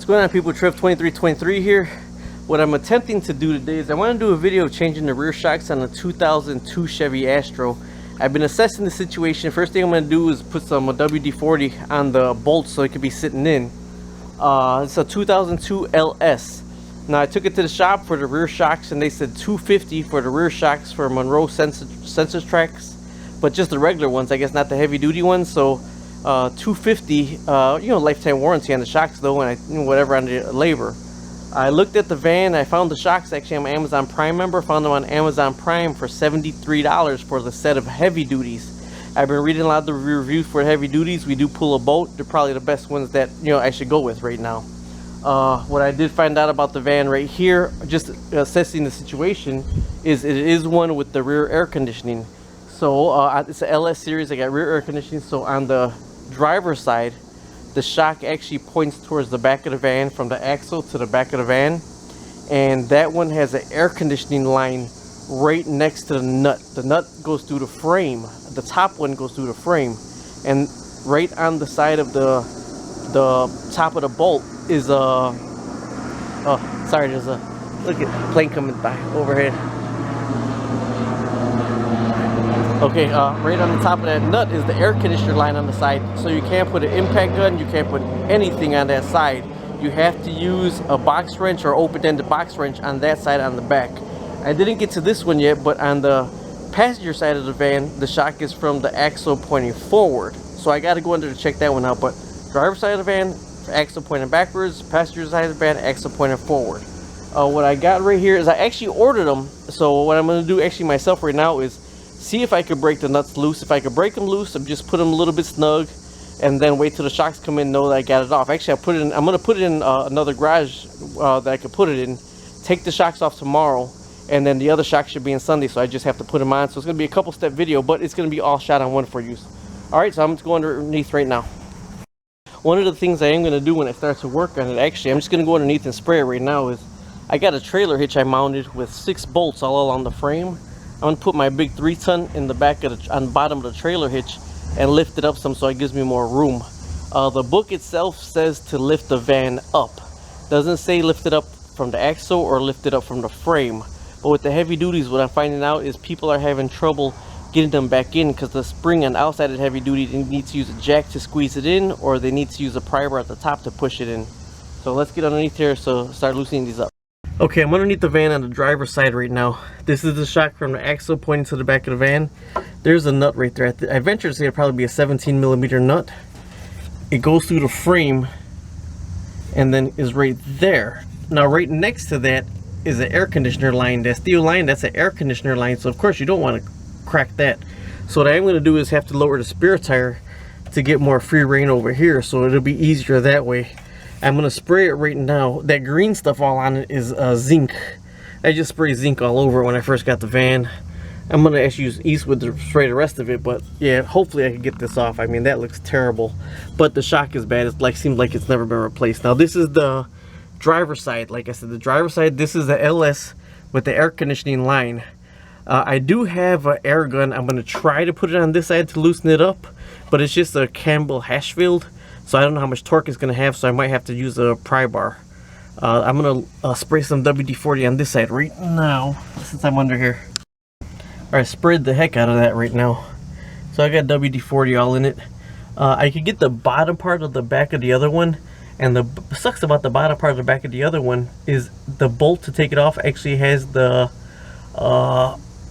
What's going on, people? Trev 2323 here. What I'm attempting to do today is I want to do a video of changing the rear shocks on a 2002 Chevy Astro. I've been assessing the situation. First thing I'm going to do is put some WD-40 on the bolts so it can be sitting in. It's a 2002 LS. Now I took it to the shop for the rear shocks and they said $250 for the rear shocks for Monroe sensor tracks, but just the regular ones, I guess, not the heavy duty ones. So $250, you know, lifetime warranty on the shocks though, and whatever on the labor. I looked at the van. I found the shocks actually. I'm an Amazon Prime member. Found them on Amazon Prime for $73 for the set of heavy duties. I've been reading a lot of the reviews for heavy duties. We do pull a boat. They're probably the best ones that, you know, I should go with right now. What I did find out about the van right here, just assessing the situation, is it is one with the rear air conditioning. So it's an LS series. I got rear air conditioning. So on the driver's side, the shock actually points towards the back of the van, from the axle to the back of the van, and that one has an air conditioning line right next to the nut. The nut goes through the frame. The top one goes through the frame, and right on the side of the top of the bolt is a oh, sorry, there's a, look at plane coming by overhead. Okay, right on the top of that nut is the air conditioner line on the side. So you can't put an impact gun, you can't put anything on that side. You have to use a box wrench or open-ended box wrench on that side on the back. I didn't get to this one yet, but on the passenger side of the van, the shock is from the axle pointing forward. So I got to go under to check that one out. But driver's side of the van, axle pointing backwards, passenger side of the van, axle pointing forward. What I got right here is I actually ordered them. So what I'm going to do actually myself right now is see if I could break the nuts loose. If I could break them loose, I'm just put them a little bit snug, and then wait till the shocks come in, know that I got it off. Actually, I'm going to put it in another garage that I could put it in. Take the shocks off tomorrow, and then the other shocks should be in Sunday, so I just have to put them on. So it's going to be a couple step video, but it's going to be all shot on one for use. Alright, so I'm just going underneath right now. One of the things I am going to do when I start to work on it, actually, I'm just going to go underneath and spray it right now, is I got a trailer hitch I mounted with 6 bolts all along the frame. I'm going to put my big 3-ton in the back of on the bottom of the trailer hitch and lift it up some so it gives me more room. The book itself says to lift the van up. Doesn't say lift it up from the axle or lift it up from the frame. But with the heavy duties, what I'm finding out is people are having trouble getting them back in because the spring on the outside of the heavy duty, they need to use a jack to squeeze it in, or they need to use a pry bar at the top to push it in. So let's get underneath here, so start loosening these up. Okay, I'm underneath the van on the driver's side right now. This is the shock from the axle pointing to the back of the van. There's a nut right there. I venture to say it'll probably be a 17mm nut. It goes through the frame and then is right there. Now right next to that is an air conditioner line. That steel line, that's an air conditioner line, so of course you don't want to crack that. So what I'm going to do is have to lower the spare tire to get more free rein over here, so it'll be easier that way. I'm going to spray it right now. That green stuff all on it is zinc. I just sprayed zinc all over it when I first got the van. I'm going to actually use Eastwood to spray the rest of it, but yeah, hopefully I can get this off. I mean, that looks terrible, but the shock is bad. It like seems like it's never been replaced. Now this is the driver's side. Like I said, the driver's side, this is the LS with the air conditioning line. I do have an air gun. I'm going to try to put it on this side to loosen it up, but it's just a Campbell Hashfield. So I don't know how much torque it's going to have, so I might have to use a pry bar. I'm going to spray some WD-40 on this side right now, since I'm under here. Alright, sprayed the heck out of that right now. So I got WD-40 all in it. I could get the bottom part of the back of the other one, and the sucks about the bottom part of the back of the other one is the bolt to take it off actually has the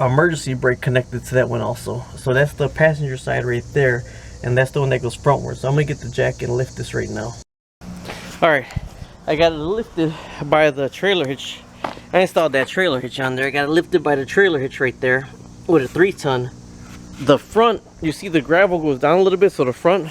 emergency brake connected to that one also. So that's the passenger side right there. And that's the one that goes frontward. So I'm gonna get the jack and lift this right now. Alright, I got it lifted by the trailer hitch. I installed that trailer hitch on there. I got it lifted by the trailer hitch right there with a 3-ton. The front, you see the gravel goes down a little bit, so the front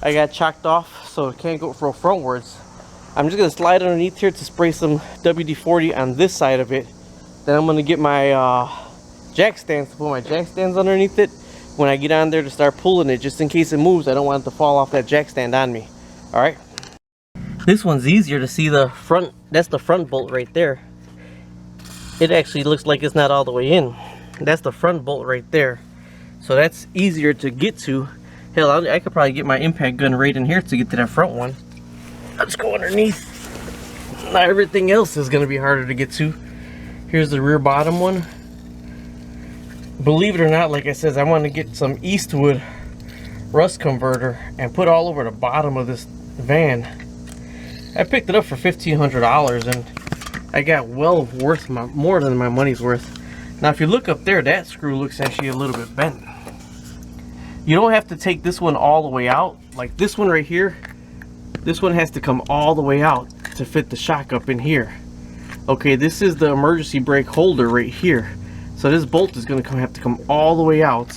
I got chalked off so it can't go frontwards. I'm just gonna slide underneath here to spray some WD-40 on this side of it. Then I'm gonna get my jack stands to put my jack stands underneath it. When I get on there to start pulling it, just in case it moves, I don't want it to fall off that jack stand on me. Alright. This one's easier to see the front. That's the front bolt right there. It actually looks like it's not all the way in. That's the front bolt right there. So that's easier to get to. Hell, I could probably get my impact gun right in here to get to that front one. Let's go underneath. Now everything else is going to be harder to get to. Here's the rear bottom one. Believe it or not, like I said, I want to get some Eastwood rust converter and put all over the bottom of this van. I picked it up for $1,500 and I got well worth more than my money's worth. Now if you look up there, that screw looks actually a little bit bent. You don't have to take this one all the way out. Like this one right here, this one has to come all the way out to fit the shock up in here. Okay, this is the emergency brake holder right here. So this bolt is going to have to come all the way out,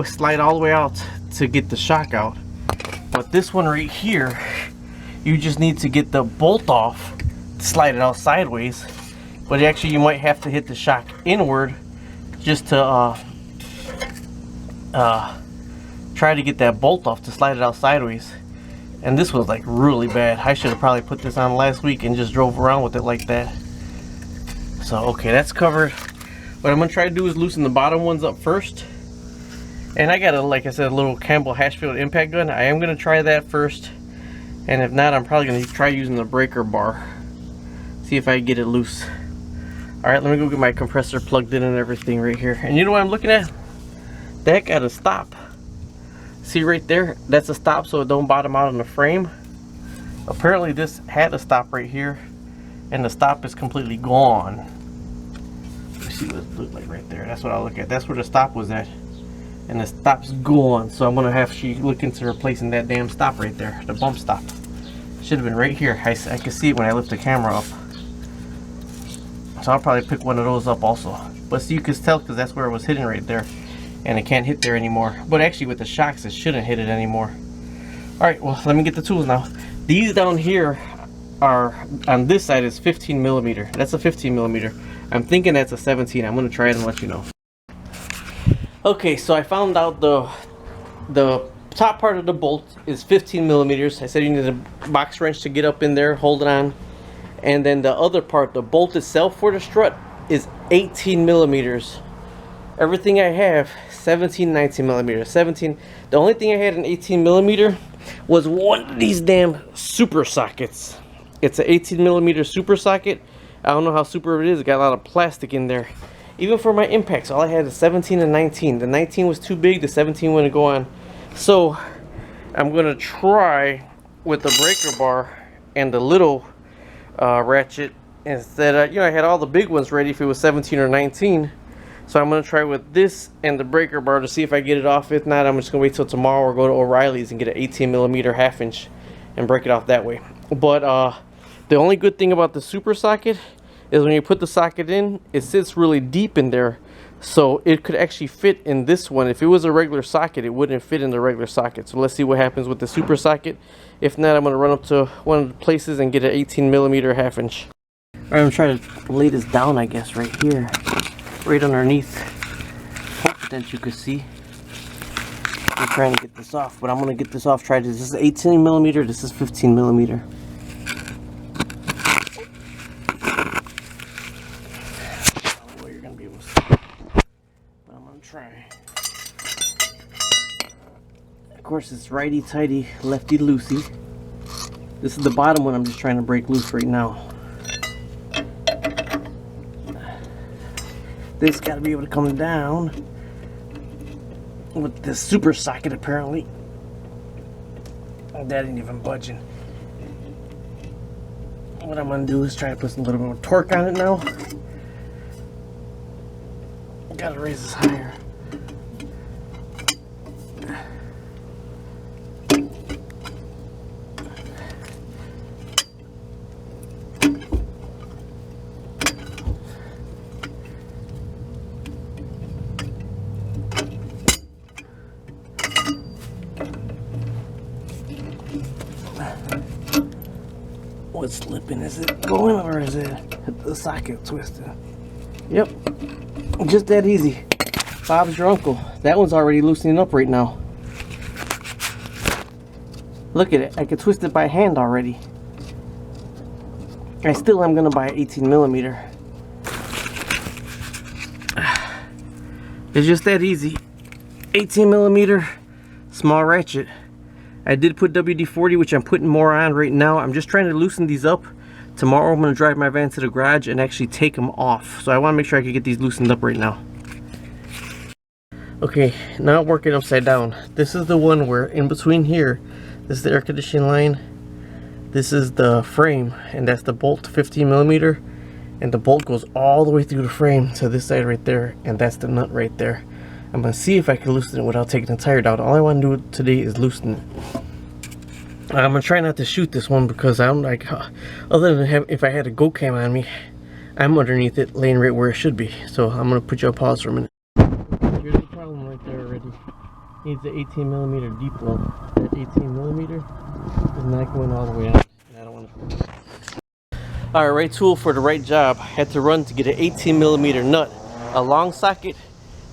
slide all the way out to get the shock out. But this one right here, you just need to get the bolt off, slide it out sideways. But actually you might have to hit the shock inward just to try to get that bolt off to slide it out sideways. And this was like really bad. I should have probably put this on last week and just drove around with it like that. So okay, that's covered. What I'm gonna try to do is loosen the bottom ones up first. And I got a, like I said, a little Campbell Hatchfield impact gun. I am gonna try that first. And if not, I'm probably gonna try using the breaker bar. See if I can get it loose. Alright, let me go get my compressor plugged in and everything right here. And you know what I'm looking at? That got to stop. See right there? That's a stop so it don't bottom out on the frame. Apparently this had a stop right here. And the stop is completely gone. Let's see what it looked like right there. That's what I'll look at. That's where the stop was at. And the stop's gone. So I'm going to have to look into replacing that damn stop right there. The bump stop. Should have been right here. I can see it when I lift the camera up. So I'll probably pick one of those up also. But see, you can tell because that's where it was hitting right there. And it can't hit there anymore. But actually with the shocks it shouldn't hit it anymore. Alright, well let me get the tools now. These down here are, on this side is 15 millimeter. That's a 15 millimeter. I'm thinking that's a 17. I'm going to try it and let you know. Okay, so I found out the top part of the bolt is 15 millimeters. I said you need a box wrench to get up in there, hold it on. And then the other part, the bolt itself for the strut, is 18 millimeters. Everything I have, 17, 19 millimeters. 17. The only thing I had in 18 millimeter was one of these damn super sockets. It's an 18 millimeter super socket. I don't know how super it is. It got a lot of plastic in there. Even for my impacts, all I had is 17 and 19. The 19 was too big, the 17 wouldn't go on. So I'm gonna try with the breaker bar and the little ratchet instead. You know, I had all the big ones ready if it was 17 or 19. So I'm gonna try with this and the breaker bar to see if I get it off. If not, I'm just gonna wait till tomorrow or go to O'Reilly's and get an 18 millimeter half inch and break it off that way. But the only good thing about the super socket is when you put the socket in, it sits really deep in there, so it could actually fit in this one. If it was a regular socket, it wouldn't fit in the regular socket. So let's see what happens with the super socket. If not, I'm gonna run up to one of the places and get an 18 millimeter half inch. All right, I'm trying to lay this down, I guess, right here, right underneath. Hope that you could see. I'm trying to get this off, but I'm gonna get this off. Try this. This is 18 millimeter. This is 15 millimeter. Try. Of course, it's righty tighty, lefty loosey. This is the bottom one I'm just trying to break loose right now. This got to be able to come down with this super socket apparently. That ain't even budging. What I'm gonna do is try to put some little bit more torque on it now. Gotta raise this higher. What's slipping? Is it going or is it the socket twisted? Yep. Just that easy. Bob's your uncle. That one's already loosening up right now. Look at it. I can twist it by hand already. I still am going to buy 18 millimeter. It's just that easy. 18 millimeter, small ratchet. I did put WD-40, which I'm putting more on right now. I'm just trying to loosen these up Tomorrow I'm going to drive my van to the garage and actually take them off. So I want to make sure I can get these loosened up right now. Okay, now working upside down. This is the one where in between here, this is the air conditioning line. This is the frame, and that's the bolt, 15mm. And the bolt goes all the way through the frame to this side right there, and that's the nut right there. I'm going to see if I can loosen it without taking the tire down. All I want to do today is loosen it. I'm going to try not to shoot this one because I'm like, other than if I had a go cam on me, I'm underneath it, laying right where it should be. So I'm going to put you on pause for a minute. Here's the problem right there already. Needs an 18mm deep flow. That 18mm is not going all the way out. I don't want to. Alright, right tool for the right job. Had to run to get an 18mm nut. A long socket.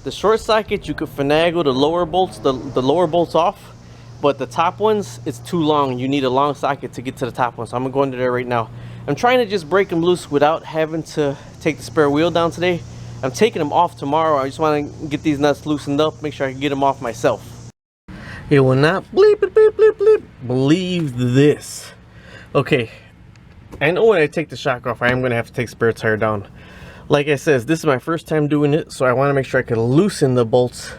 The short socket you could finagle the lower bolts, the lower bolts off. But the top ones, it's too long. You need a long socket to get to the top one. So I'm going to go into there right now. I'm trying to just break them loose without having to take the spare wheel down today. I'm taking them off tomorrow. I just want to get these nuts loosened up, make sure I can get them off myself. It will not bleep, bleep, bleep, bleep. Believe this. Okay, I know when I take the shock off, I am going to have to take spare tire down. Like I said, this is my first time doing it, so I want to make sure I can loosen the bolts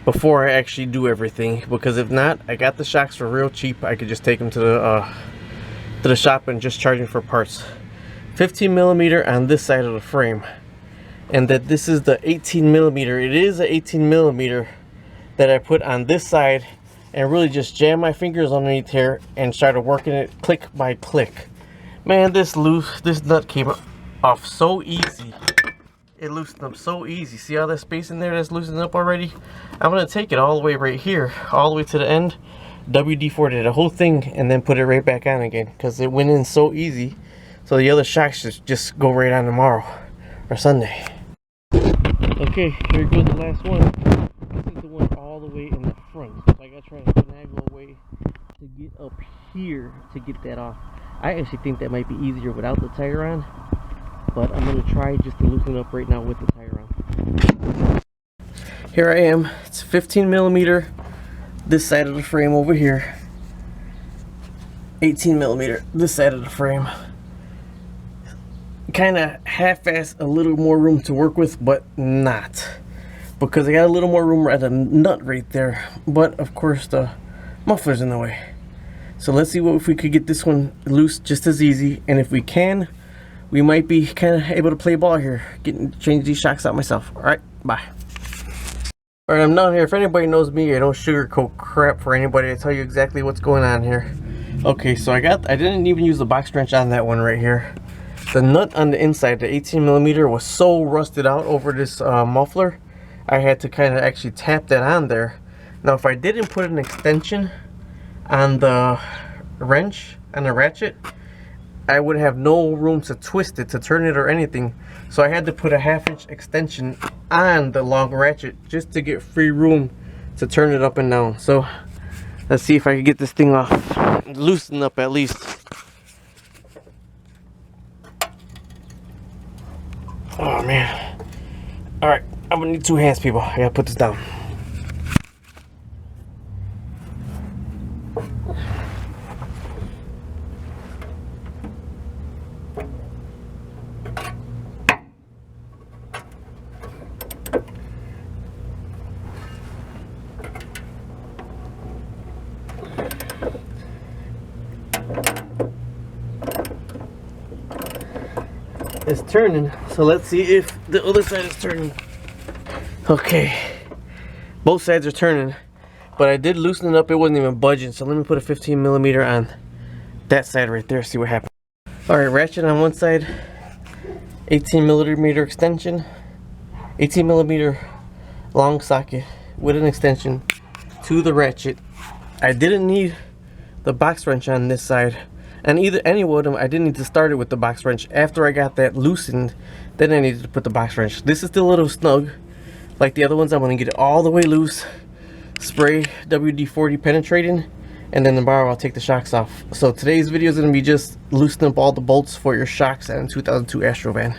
before I actually do everything, because if not, I got the shocks for real cheap. I could just take them to the shop and just charge them for parts. 15mm on this side of the frame, and that this is the 18mm. It is an 18mm that I put on this side, and really just jam my fingers underneath here and started working it click by click. Man, this nut came off so easy. It loosened up so easy. See all that space in there that's loosened up already? I'm going to take it all the way right here, all the way to the end, WD-40 the whole thing, and then put it right back on again, because it went in so easy. So the other shocks just go right on tomorrow or Sunday. Okay, here goes the last one. This is the one all the way in the front. So I got to try to finagle a way to get up here to get that off. I actually think that might be easier without the tire on. But I'm going to try just to loosen it up right now with the tire on. Here I am. It's 15mm this side of the frame over here. 18mm this side of the frame. Kind of half-ass a little more room to work with, but not. Because I got a little more room at the nut right there. But of course the muffler's in the way. So let's see if we could get this one loose just as easy. And if we can, we might be kind of able to play ball here, change these shocks out myself. All right, bye. All right, I'm down here. If anybody knows me, I don't sugarcoat crap for anybody. I tell you exactly what's going on here. Okay, so I didn't even use the box wrench on that one right here. The nut on the inside, the 18mm, was so rusted out over this muffler, I had to kind of actually tap that on there. Now, if I didn't put an extension on the wrench and the ratchet, I would have no room to twist it, to turn it or anything. So I had to put a 1/2" extension on the long ratchet just to get free room to turn it up and down. So let's see if I can get this thing off, loosen up at least. Oh man. All right, I'm gonna need 2 hands, people. I gotta put this down. It's turning, so let's see if the other side is turning. Okay, both sides are turning, but I did loosen it up. It wasn't even budging, so let me put a 15mm on that side right there, see what happens. All right, ratchet on one side, 18mm extension, 18mm long socket with an extension to the ratchet. I didn't need the box wrench on this side, and any one of them, I didn't need to start it with the box wrench. After I got that loosened, then I needed to put the box wrench. This is still a little snug like the other ones. I'm going to get it all the way loose, spray WD-40 penetrating, and then tomorrow I'll take the shocks off. So today's video is going to be just loosening up all the bolts for your shocks and 2002 Astro van.